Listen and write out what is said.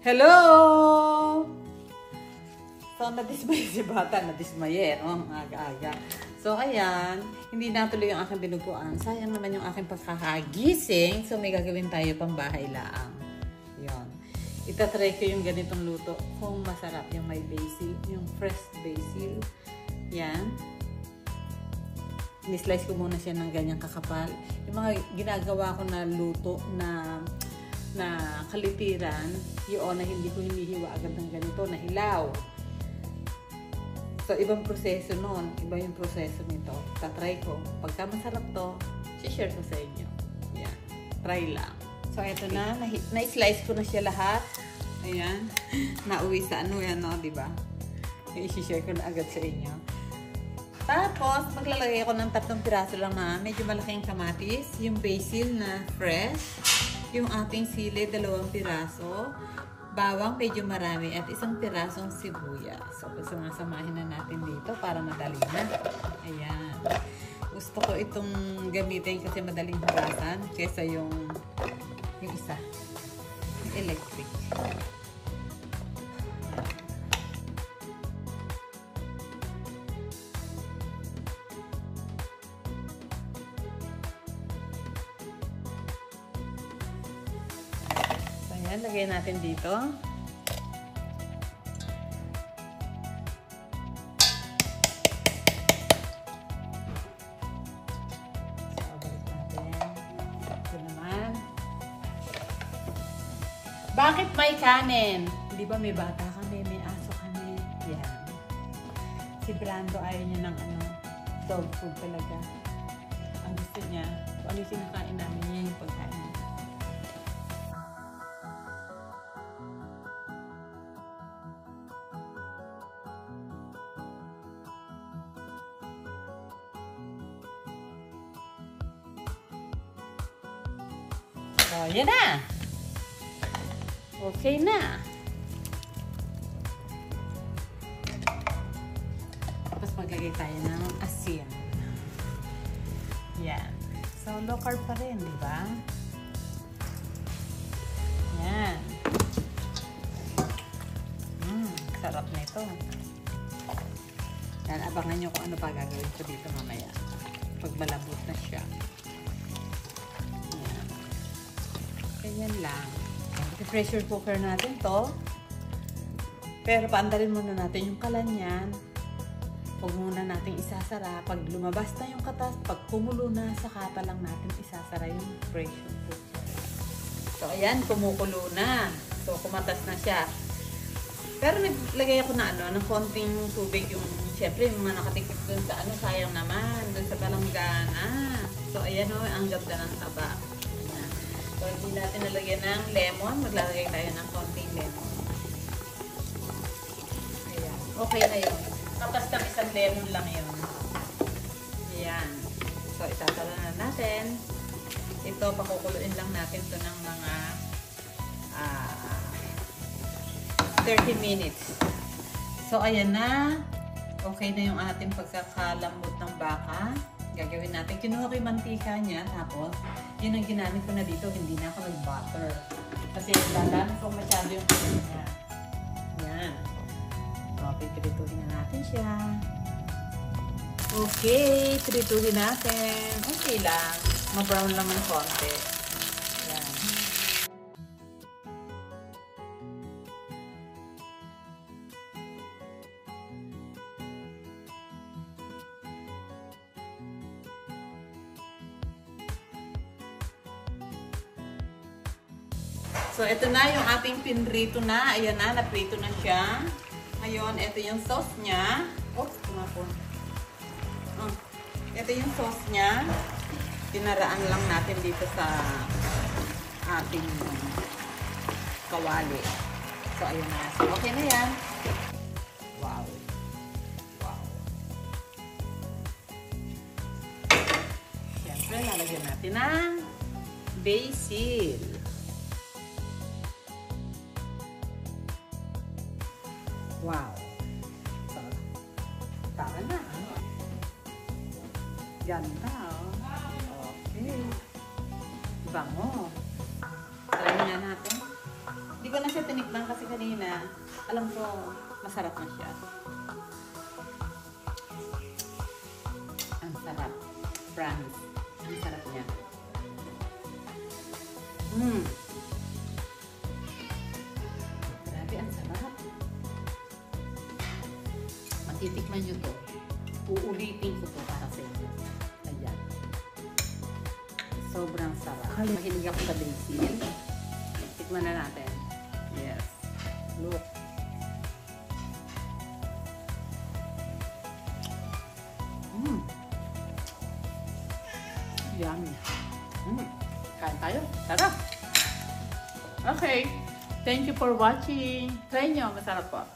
Hello! So, nadismay si bata. Nadismay no? Aga-aga. So, ayan. Hindi natuloy yung aking binubuan. Sayang naman yung aking pagkakagising. So, may gagawin tayo pang bahay laang. Yun. Itatry ko yung ganitong luto. Kung masarap yung may basil. Yung fresh basil. Yan. Ni-slice ko muna siya ng ganyang kakapal. Yung mga ginagawa ko na luto na kalitiran, yun na hindi ko hinihiwa agad ng ganito, na hilaw. So, ibang proseso nun. Iba yung proseso nito. Tatry ko. Pagka masarap to, share ko sa inyo. Yan. Try lang. So, ito na. Na-slice ko na siya lahat. Ayan. Nauwi sa ano yan, no? Diba? I-share ko na agad sa inyo. Tapos, maglalagay ako ng 3 piraso lang na medyo malaking kamatis. Yung basil na fresh. Yung ating sili, 2 piraso. Bawang, medyo marami. At 1 pirasong sibuyas. So, sumasamahin na natin dito para madali na. Ayan. Gusto ko itong gamitin kasi madaling hugasan kesa yung isa. Yung electric. Ayan, lagyan natin dito. So, balik natin. Ito naman. Bakit may kanin? Di ba may bata kami, may aso kami. Yan. Si Brando ayaw niya ng dog food talaga. Ang gusto niya, kung ano yung sinakain namin niya yung pagkain. So, yan na. Okay na. Tapos maglagay tayo ng asin. Yan. So, low carb pa rin, di ba? Yan. Sarap na ito. Yan, abangan nyo kung ano pa gagawin ko dito mamaya. Pag malambot na siya. Ganyan lang. I-pressure cooker natin to. Pero paandalin muna natin yung kalan yan. Huwag muna natin isasara. Pag lumabas na yung katas, pag kumulo na, saka pa lang natin isasara yung pressure cooker. So, ayan, kumukulo na. So, kumatas na siya. Pero naglagay ako na ng konting tubig yung, syempre, yung mga nakatikip dun sa sayang naman. Dun sa balanggana. So, ayan o, ang ganda ng taba. So, hindi natin nalagyan ng lemon. Maglalagay tayo ng konting lemon. Ayan. Okay na yun. Kapas ng 1 lemon lang yun. Ayan. So, itatala na natin. Ito, pakukuluin lang natin ito ng mga 30 minutes. So, ayan na. Okay na yung ating pagkakalambot ng baka. Gagawin natin. Kinuha ko yung mantika niya. Tapos, yun ang ginamit ko na dito. Hindi na ako nag-butter. Kasi lalamit ko masyado yung kulit niya. Yan. So, pipirituhin na natin siya. Okay. Pirituhin natin. Okay lang. Ma-brown lang ng konti. Yan. So, ito na yung ating pinrito na. Ayan na, naprito na siya. Ngayon, ito yung sauce niya. Oops, tumapon. Ito yung sauce niya. Tinaraan lang natin dito sa ating kawali. So, ayan na. So, okay na yan. Wow. Wow. Siyempre, lalagyan natin ng basil. Wow. So, tara na. Ganda, oh. Okay. Bango. Try nga natin. Hindi ko ko na siya tinikman kasi kanina, alam ko, masarap na siya. Ang sarap. Promise. Ang sarap niya. Grabe, ang sarap. Matitikman nyo to. Uulitin ko to para sa inyo. Ayan. Sobrang sarap. Mahilig ako sa basil. Tikman na natin. Yes. Look. Yummy. Kain tayo. Tara. Okay. Thank you for watching. Try nyo. Masarap po.